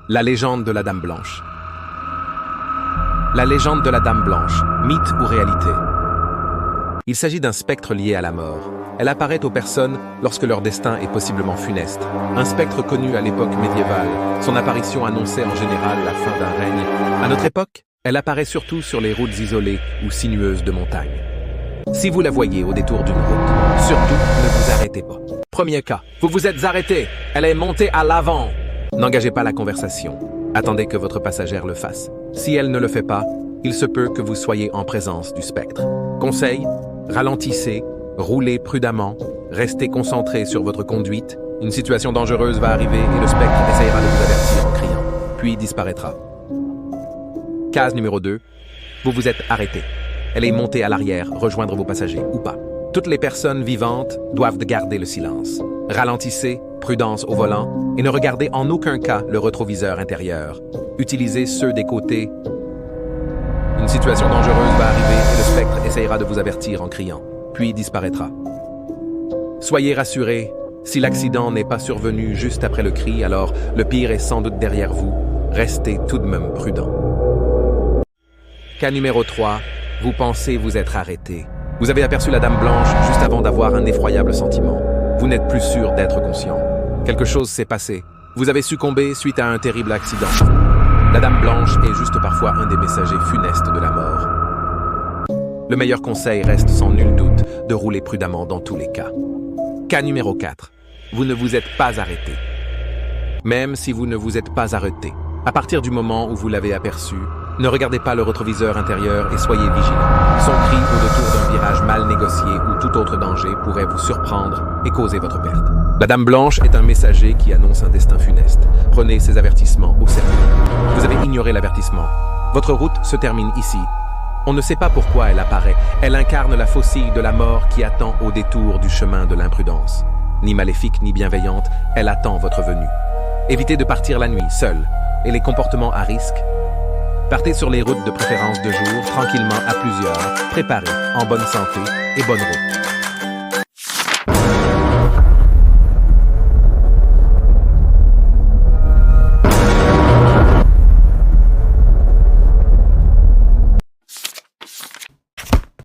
La légende de la Dame Blanche. La légende de la Dame Blanche, mythe ou réalité? Il s'agit d'un spectre lié à la mort. Elle apparaît aux personnes lorsque leur destin est possiblement funeste. Un spectre connu à l'époque médiévale. Son apparition annonçait en général la fin d'un règne. À notre époque, elle apparaît surtout sur les routes isolées ou sinueuses de montagne. Si vous la voyez au détour d'une route, surtout ne vous arrêtez pas. Premier cas, vous vous êtes arrêté. Elle est montée à l'avant. N'engagez pas la conversation. Attendez que votre passagère le fasse. Si elle ne le fait pas, il se peut que vous soyez en présence du spectre. Conseil, ralentissez, roulez prudemment, restez concentré sur votre conduite. Une situation dangereuse va arriver et le spectre essayera de vous avertir en criant, puis disparaîtra. Case numéro 2, vous vous êtes arrêté. Elle est montée à l'arrière, rejoindre vos passagers ou pas. Toutes les personnes vivantes doivent garder le silence. Ralentissez, prudence au volant, et ne regardez en aucun cas le rétroviseur intérieur. Utilisez ceux des côtés. Une situation dangereuse va arriver et le spectre essayera de vous avertir en criant, puis disparaîtra. Soyez rassurés, si l'accident n'est pas survenu juste après le cri, alors le pire est sans doute derrière vous. Restez tout de même prudent. Cas numéro 3, vous pensez vous être arrêté. Vous avez aperçu la Dame Blanche juste avant d'avoir un effroyable sentiment. Vous n'êtes plus sûr d'être conscient. Quelque chose s'est passé. Vous avez succombé suite à un terrible accident. La Dame Blanche est juste parfois un des messagers funestes de la mort. Le meilleur conseil reste sans nul doute de rouler prudemment dans tous les cas. Cas numéro 4. Vous ne vous êtes pas arrêté. Même si vous ne vous êtes pas arrêté, à partir du moment où vous l'avez aperçu, ne regardez pas le rétroviseur intérieur et soyez vigilant. Son cri au détour d'un virage mal négocié ou tout autre danger pourrait vous surprendre et causer votre perte. La Dame Blanche est un messager qui annonce un destin funeste. Prenez ces avertissements au sérieux. Vous avez ignoré l'avertissement. Votre route se termine ici. On ne sait pas pourquoi elle apparaît. Elle incarne la faucille de la mort qui attend au détour du chemin de l'imprudence. Ni maléfique ni bienveillante, elle attend votre venue. Évitez de partir la nuit, seul, et les comportements à risque. Partez sur les routes de préférence de jour, tranquillement à plusieurs, préparés, en bonne santé et bonne route.